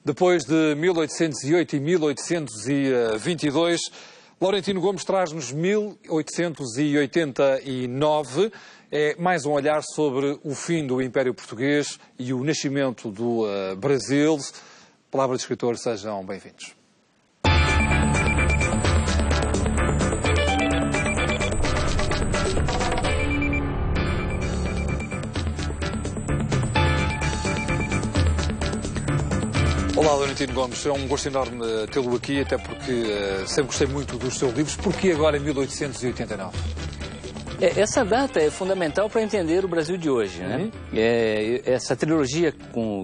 Depois de 1808 e 1822, Laurentino Gomes traz-nos 1889. É mais um olhar sobre o fim do Império Português e o nascimento do Brasil. Palavra de escritor, sejam bem-vindos. Olá, Laurentino Gomes. É um gosto enorme tê-lo aqui, até porque sempre gostei muito dos seus livros. Porquê agora em 1889? Essa data é fundamental para entender o Brasil de hoje, né? Essa trilogia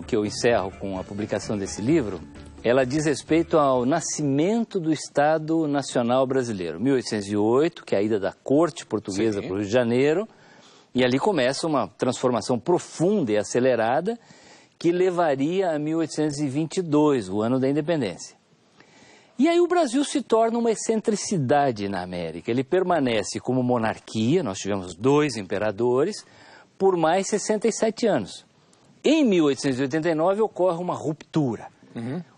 que eu encerro com a publicação desse livro, ela diz respeito ao nascimento do Estado Nacional Brasileiro. 1808, que é a ida da corte portuguesa para o Rio de Janeiro, e ali começa uma transformação profunda e acelerada que levaria a 1822, o ano da independência. E aí o Brasil se torna uma excentricidade na América. Ele permanece como monarquia, nós tivemos 2 imperadores, por mais 67 anos. Em 1889 ocorre uma ruptura.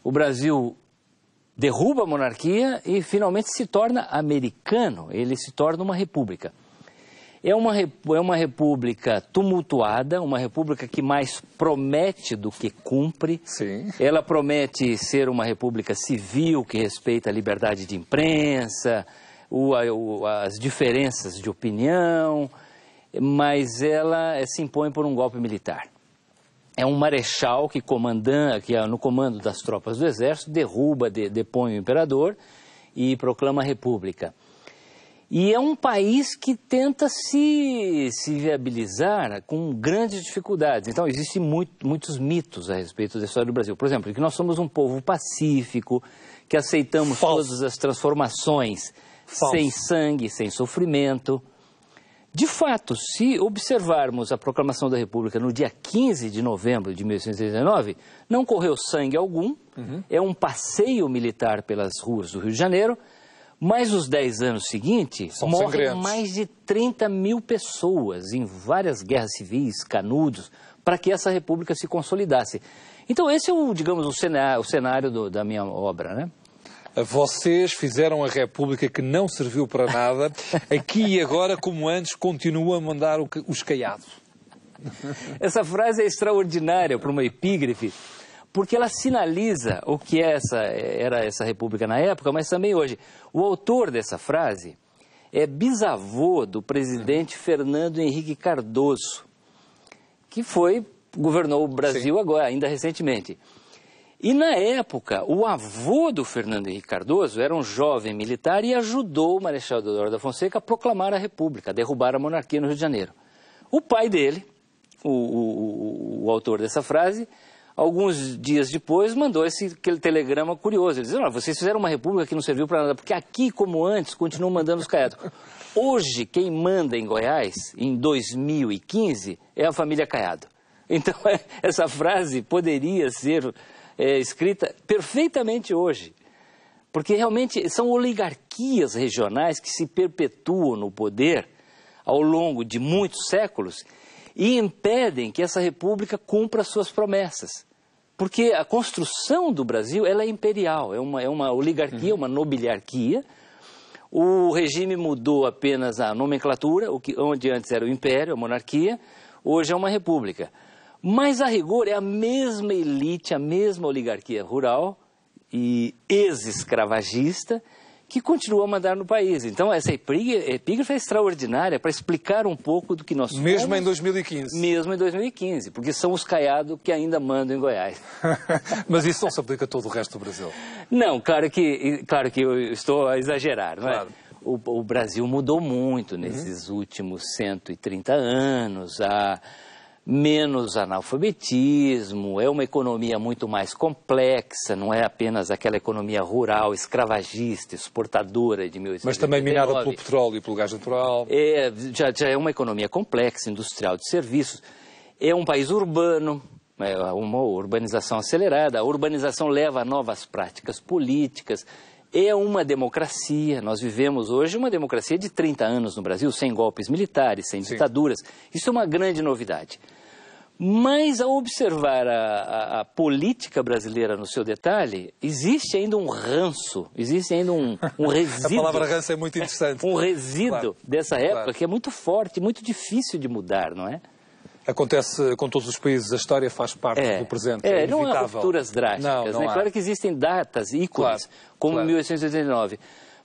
O Brasil derruba a monarquia e finalmente se torna americano, ele se torna uma república. É uma república tumultuada, uma república que mais promete do que cumpre. Sim. Ela promete ser uma república civil que respeita a liberdade de imprensa, as diferenças de opinião, mas ela se impõe por um golpe militar. É um marechal que no comando das tropas do exército, derruba, depõe o imperador e proclama a república. E é um país que tenta se viabilizar com grandes dificuldades. Então, existem muitos mitos a respeito da história do Brasil. Por exemplo, que nós somos um povo pacífico, que aceitamos todas as transformações sem sangue, sem sofrimento. De fato, se observarmos a proclamação da República no dia 15 de novembro de 1889, não correu sangue algum, é um passeio militar pelas ruas do Rio de Janeiro. Mas os 10 anos seguintes, morrem mais de 30 mil pessoas em várias guerras civis, canudos, para que essa república se consolidasse. Então esse é o cenário da minha obra, né? Vocês fizeram a república que não serviu para nada, aqui e agora, como antes, continuam a mandar os caiados. Essa frase é extraordinária para uma epígrafe, porque ela sinaliza o que era essa república na época, mas também hoje. O autor dessa frase é bisavô do presidente Fernando Henrique Cardoso, que governou o Brasil agora, ainda recentemente. E na época, o avô do Fernando Henrique Cardoso era um jovem militar e ajudou o Marechal Deodoro da Fonseca a proclamar a república, a derrubar a monarquia no Rio de Janeiro. O pai dele, o autor dessa frase, alguns dias depois, mandou aquele telegrama curioso. Ele dizia, vocês fizeram uma república que não serviu para nada, porque aqui, como antes, continuam mandando os caiados. Hoje, quem manda em Goiás, em 2015, é a família Caiado. Então, essa frase poderia ser escrita perfeitamente hoje. Porque realmente são oligarquias regionais que se perpetuam no poder ao longo de muitos séculos e impedem que essa república cumpra suas promessas. Porque a construção do Brasil ela é imperial, é uma oligarquia, uma nobiliarquia. O regime mudou apenas a nomenclatura, onde antes era o império, a monarquia, hoje é uma república. Mas, a rigor, é a mesma elite, a mesma oligarquia rural e ex-escravagista que continua a mandar no país. Então, essa epígrafe é extraordinária para explicar um pouco do que nós somos. Mesmo em 2015. Mesmo em 2015, porque são os caiados que ainda mandam em Goiás. Mas isso não se aplica a todo o resto do Brasil. Não, claro que eu estou a exagerar, não é? Claro. O Brasil mudou muito nesses últimos 130 anos. Há menos analfabetismo, é uma economia muito mais complexa, não é apenas aquela economia rural, escravagista, exportadora de 1889. Mas também minada pelo petróleo e pelo gás natural. Já é uma economia complexa, industrial, de serviços. É um país urbano, uma urbanização acelerada. A urbanização leva a novas práticas políticas. É uma democracia. Nós vivemos hoje uma democracia de 30 anos no Brasil, sem golpes militares, sem ditaduras. Isso é uma grande novidade. Mas, ao observar a política brasileira no seu detalhe, existe ainda um ranço, existe ainda um resíduo. A palavra ranço é muito interessante. Um resíduo Claro. dessa época Claro. que é muito forte, muito difícil de mudar, não é? Acontece com todos os países, a história faz parte do presente. É não há inevitável. rupturas drásticas. Não Né? há. Claro que existem datas, ícones, Claro, como claro. 1889.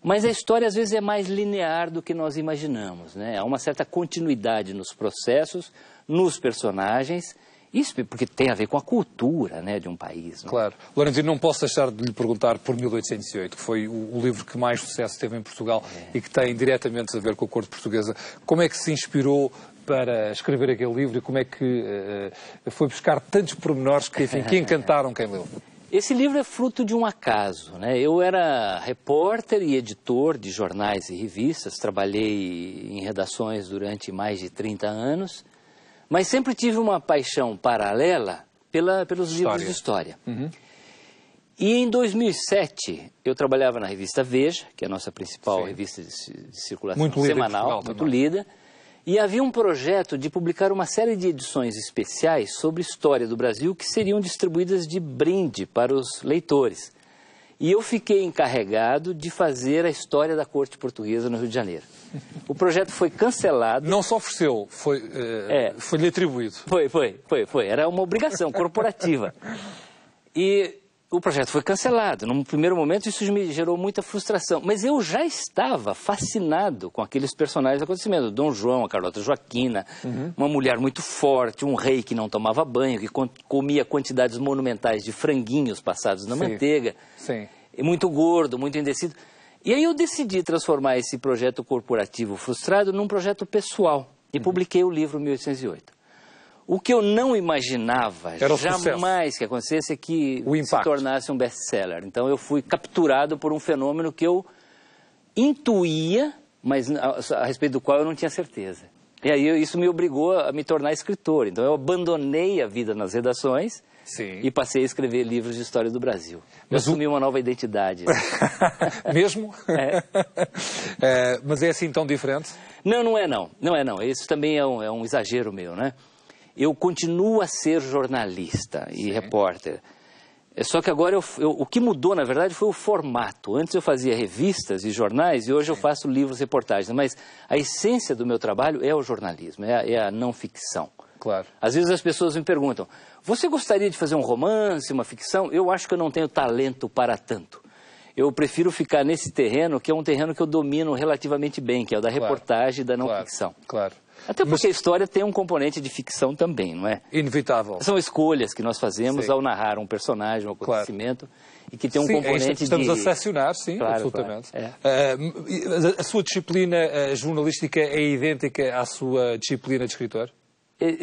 Mas a história, às vezes, é mais linear do que nós imaginamos. Né? Há uma certa continuidade nos processos, nos personagens. Isso porque tem a ver com a cultura, né, de um país. Não? Claro. Laurentino, não posso deixar de lhe perguntar por 1808, que foi o livro que mais sucesso teve em Portugal e que tem diretamente a ver com a corte portuguesa. Como é que se inspirou para escrever aquele livro e como é que foi buscar tantos pormenores que, enfim, que encantaram quem leu? Esse livro é fruto de um acaso, né? Eu era repórter e editor de jornais e revistas, trabalhei em redações durante mais de 30 anos, mas sempre tive uma paixão paralela pelos livros de história. Uhum. E em 2007, eu trabalhava na revista Veja, que é a nossa principal Sim. revista de circulação Muito lida em semanal, Portugal muito também. lida, e havia um projeto de publicar uma série de edições especiais sobre história do Brasil que seriam distribuídas de brinde para os leitores. E eu fiquei encarregado de fazer a história da corte portuguesa no Rio de Janeiro. O projeto foi cancelado. Não se ofereceu, foi-lhe atribuído. Foi. Era uma obrigação corporativa. E o projeto foi cancelado. Num primeiro momento, isso me gerou muita frustração. Mas eu já estava fascinado com aqueles personagens do acontecimento. Dom João, a Carlota Joaquina, uma mulher muito forte, um rei que não tomava banho, que comia quantidades monumentais de franguinhos passados na manteiga. Sim. Muito gordo, muito indeciso. E aí eu decidi transformar esse projeto corporativo frustrado num projeto pessoal. E publiquei o livro 1808. O que eu não imaginava, jamais que acontecesse, é que se tornasse um best-seller. Então eu fui capturado por um fenômeno que eu intuía, mas a respeito do qual eu não tinha certeza. E aí isso me obrigou a me tornar escritor. Então eu abandonei a vida nas redações. Sim. E passei a escrever livros de história do Brasil. Eu assumi uma nova identidade. Mesmo? Mas é assim tão diferente? Não é não. Isso também é um exagero meu, né? Eu continuo a ser jornalista e repórter. Só que agora o que mudou, na verdade, foi o formato. Antes eu fazia revistas e jornais e hoje eu faço livros e reportagens. Mas a essência do meu trabalho é o jornalismo, é a não ficção. Claro. Às vezes as pessoas me perguntam, você gostaria de fazer um romance, uma ficção? Eu acho que eu não tenho talento para tanto. Eu prefiro ficar nesse terreno, que é um terreno que eu domino relativamente bem, que é o da reportagem e da não ficção. Claro. Até porque a história tem um componente de ficção também, não é? Inevitável. São escolhas que nós fazemos ao narrar um personagem, um acontecimento, e que tem um componente estamos a seccionar, sim, absolutamente. A sua disciplina jornalística é idêntica à sua disciplina de escritor?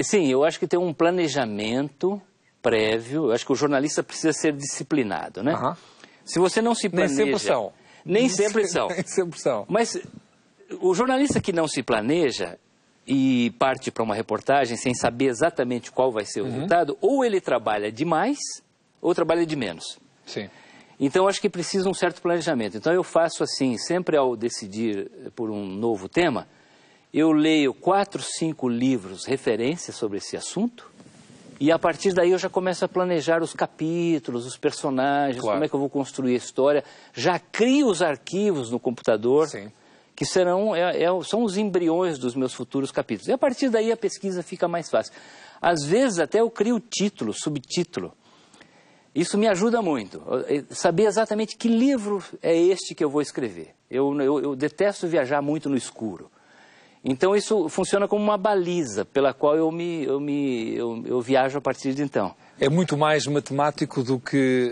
Sim, eu acho que tem um planejamento prévio. Eu acho que o jornalista precisa ser disciplinado, né? Se você não se planeja... Nem sempre são. Nem sempre são. Nem sempre são. Mas o jornalista que não se planeja e parte para uma reportagem sem saber exatamente qual vai ser o resultado, ou ele trabalha demais ou trabalha de menos. Sim. Então, acho que precisa um certo planejamento. Então, eu faço assim, sempre ao decidir por um novo tema, eu leio 4, 5 livros, referências sobre esse assunto, e a partir daí eu já começo a planejar os capítulos, os personagens, como é que eu vou construir a história. Já crio os arquivos no computador, que são os embriões dos meus futuros capítulos. E a partir daí a pesquisa fica mais fácil. Às vezes até eu crio título, subtítulo. Isso me ajuda muito, saber exatamente que livro é este que eu vou escrever. Eu detesto viajar muito no escuro. Então isso funciona como uma baliza pela qual eu viajo a partir de então. É muito mais matemático do que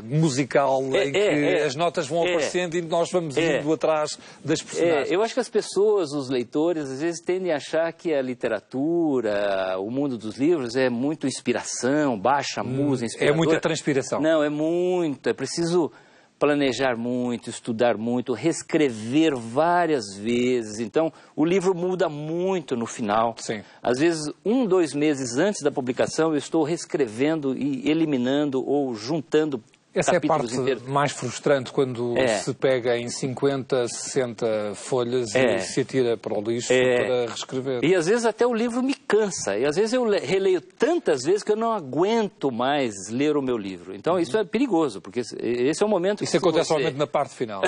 musical, em que as notas vão aparecendo e nós vamos indo atrás das personagens. Eu acho que as pessoas, os leitores, às vezes tendem a achar que a literatura, o mundo dos livros é muito inspiração, baixa musa, inspiradora. É muita transpiração. Não, é preciso planejar muito, estudar muito, reescrever várias vezes. Então, o livro muda muito no final. Sim. Às vezes, 1, 2 meses antes da publicação, eu estou reescrevendo e eliminando ou juntando Essa é a parte inteiros. mais frustrante, quando se pega em 50, 60 folhas e se atira para o lixo para reescrever. E às vezes até o livro me cansa. E às vezes eu releio tantas vezes que eu não aguento mais ler o meu livro. Então isso é perigoso, porque esse é o momento... Isso acontece somente na parte final.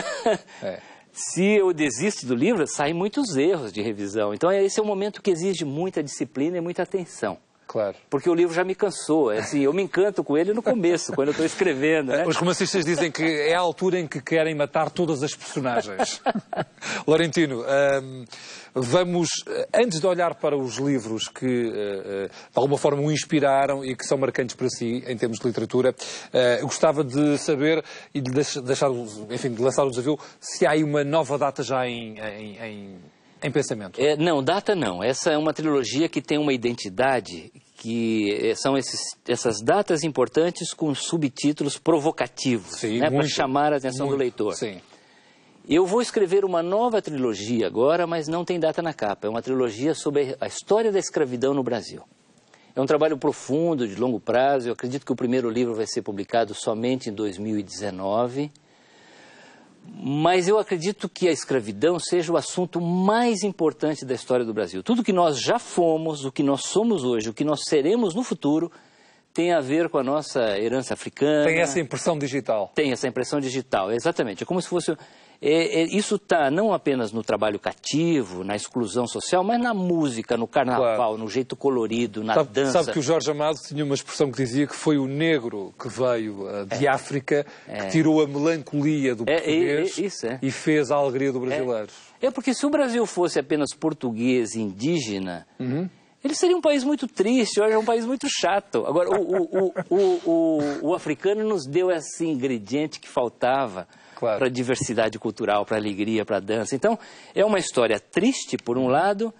Se eu desisto do livro, saem muitos erros de revisão. Então esse é um momento que exige muita disciplina e muita atenção. Claro. Porque o livro já me cansou. Assim, eu me encanto com ele no começo, quando eu estou escrevendo. Né? Os romancistas dizem que é a altura em que querem matar todas as personagens. Laurentino, vamos, antes de olhar para os livros que de alguma forma o inspiraram e que são marcantes para si em termos de literatura, eu gostava de saber e de deixar, enfim, de lançar o desafio, se há aí uma nova data já em pensamento. Não, data não. Essa é uma trilogia que tem uma identidade, que são essas datas importantes com subtítulos provocativos, né, para chamar a atenção do leitor. Sim. Eu vou escrever uma nova trilogia agora, mas não tem data na capa. É uma trilogia sobre a história da escravidão no Brasil. É um trabalho profundo, de longo prazo. Eu acredito que o primeiro livro vai ser publicado somente em 2019. Mas eu acredito que a escravidão seja o assunto mais importante da história do Brasil. Tudo que nós já fomos, o que nós somos hoje, o que nós seremos no futuro, tem a ver com a nossa herança africana. Tem essa impressão digital. Tem essa impressão digital, exatamente. É como se fosse... isso está não apenas no trabalho cativo, na exclusão social, mas na música, no carnaval, no jeito colorido, na dança. Sabe que o Jorge Amado tinha uma expressão que dizia que foi o negro que veio de África, que tirou a melancolia do português e fez a alegria do brasileiro. Porque se o Brasil fosse apenas português indígena... Ele seria um país muito triste, hoje é um país muito chato. Agora, o africano nos deu esse ingrediente que faltava para a diversidade cultural, para a alegria, para a dança. Então, é uma história triste, por um lado,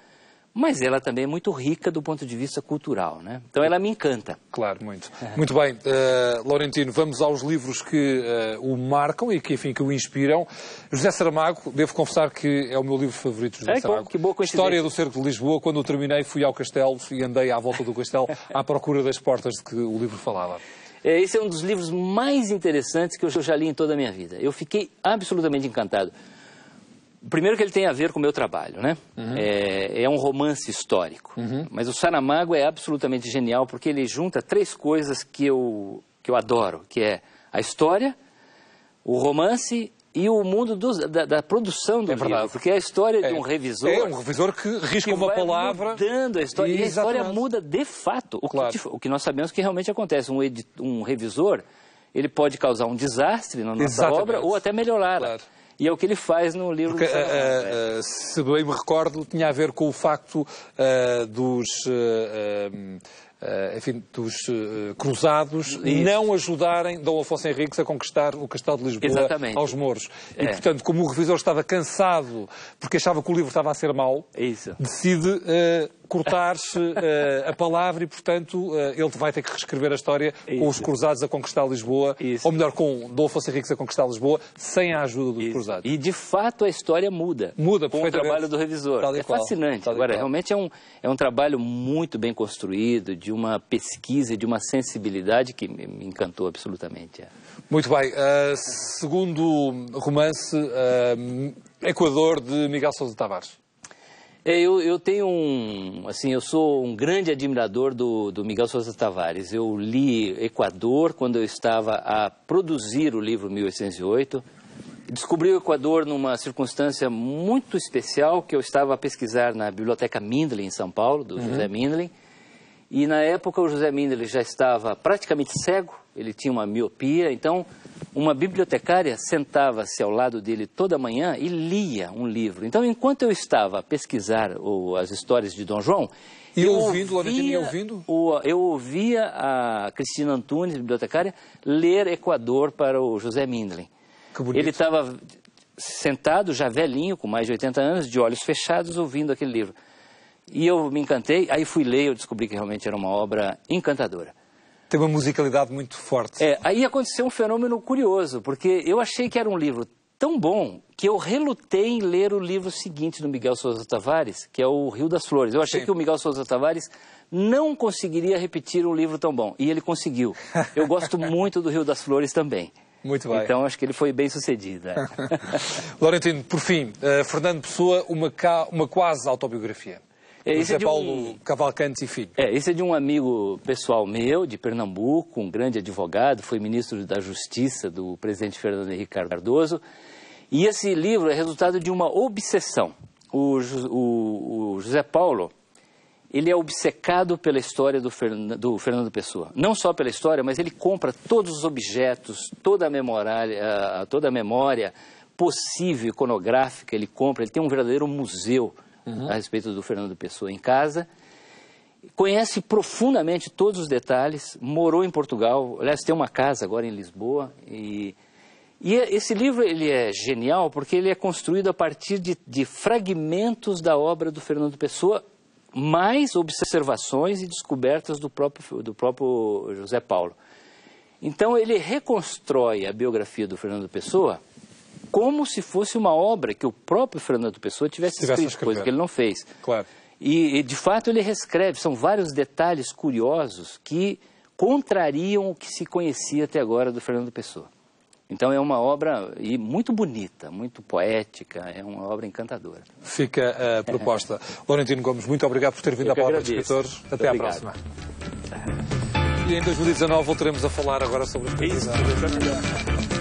mas ela também é muito rica do ponto de vista cultural, né? Então, ela me encanta. Claro, muito. Muito bem. Laurentino, vamos aos livros que o marcam e que, enfim, que o inspiram. José Saramago, devo confessar que é o meu livro favorito, José Saramago. Que boa coincidência. História do Cerco de Lisboa. Quando o terminei, fui ao castelo e andei à volta do castelo à procura das portas de que o livro falava. Esse é um dos livros mais interessantes que eu já li em toda a minha vida. Eu fiquei absolutamente encantado. Primeiro que ele tem a ver com o meu trabalho, né? É um romance histórico. Mas o Saramago é absolutamente genial porque ele junta três coisas que eu adoro, que é a história, o romance e o mundo da produção do livro. Porque é a história de um revisor... É um revisor que risca uma palavra... mudando a história. E a história muda de fato. O que nós sabemos que realmente acontece. Um revisor, ele pode causar um desastre na nossa obra ou até melhorá-la. E é o que ele faz no livro do Saramago. Se bem me recordo, tinha a ver com o facto dos cruzados não ajudarem Dom Afonso Henriques a conquistar o Castelo de Lisboa aos mouros. E, portanto, como o revisor estava cansado porque achava que o livro estava a ser mau, decide cortar-se a palavra e, portanto, ele vai ter que reescrever a história com os cruzados a conquistar Lisboa, ou melhor, com Dom Afonso Henriques a conquistar Lisboa, sem a ajuda dos cruzados. E, de fato, a história muda. Muda com o trabalho do revisor. É fascinante. Agora, realmente é um trabalho muito bem construído, de uma pesquisa e de uma sensibilidade que me encantou absolutamente. Muito bem. Segundo romance, Equador, de Miguel Sousa Tavares. Eu tenho eu sou um grande admirador do Miguel Sousa Tavares. Eu li Equador quando eu estava a produzir o livro 1808. Descobri o Equador numa circunstância muito especial, que eu estava a pesquisar na Biblioteca Mindlin, em São Paulo, do José Mindlin. E na época o José Mindlin já estava praticamente cego, ele tinha uma miopia, então uma bibliotecária sentava-se ao lado dele toda manhã e lia um livro. Então, enquanto eu estava a pesquisar as histórias de Dom João... Eu ouvia a Cristina Antunes, bibliotecária, ler Equador para o José Mindlin. Ele estava sentado, já velhinho, com mais de 80 anos, de olhos fechados, ouvindo aquele livro. E eu me encantei, aí fui ler e eu descobri que realmente era uma obra encantadora. Tem uma musicalidade muito forte. Aí aconteceu um fenômeno curioso, porque eu achei que era um livro tão bom que eu relutei em ler o livro seguinte do Miguel Sousa Tavares, que é o Rio das Flores. Eu achei que o Miguel Sousa Tavares não conseguiria repetir um livro tão bom, e ele conseguiu. Eu gosto muito do Rio das Flores também. Muito bem. Então acho que ele foi bem sucedido. Laurentino, por fim, Fernando Pessoa, uma quase autobiografia. José Paulo Cavalcante e Filho. Esse é de um amigo pessoal meu, de Pernambuco, um grande advogado, foi ministro da Justiça do presidente Fernando Henrique Cardoso. E esse livro é resultado de uma obsessão. O José Paulo, ele é obcecado pela história do Fernando Pessoa. Não só pela história, mas ele compra todos os objetos, toda a memória possível, iconográfica, ele compra. Ele tem um verdadeiro museu a respeito do Fernando Pessoa em casa. Conhece profundamente todos os detalhes, morou em Portugal, aliás, tem uma casa agora em Lisboa. E esse livro ele é genial porque ele é construído a partir de fragmentos da obra do Fernando Pessoa, mais observações e descobertas do próprio José Paulo. Então ele reconstrói a biografia do Fernando Pessoa como se fosse uma obra que o próprio Fernando Pessoa tivesse escrito, coisa que ele não fez. Claro. E de fato ele reescreve, são vários detalhes curiosos que contrariam o que se conhecia até agora do Fernando Pessoa. Então é uma obra muito bonita, muito poética, é uma obra encantadora. Fica a proposta. Laurentino Gomes, muito obrigado por ter vindo à Palavra dos Escritores. Até à próxima. E em 2019 voltaremos a falar agora sobre as coisas.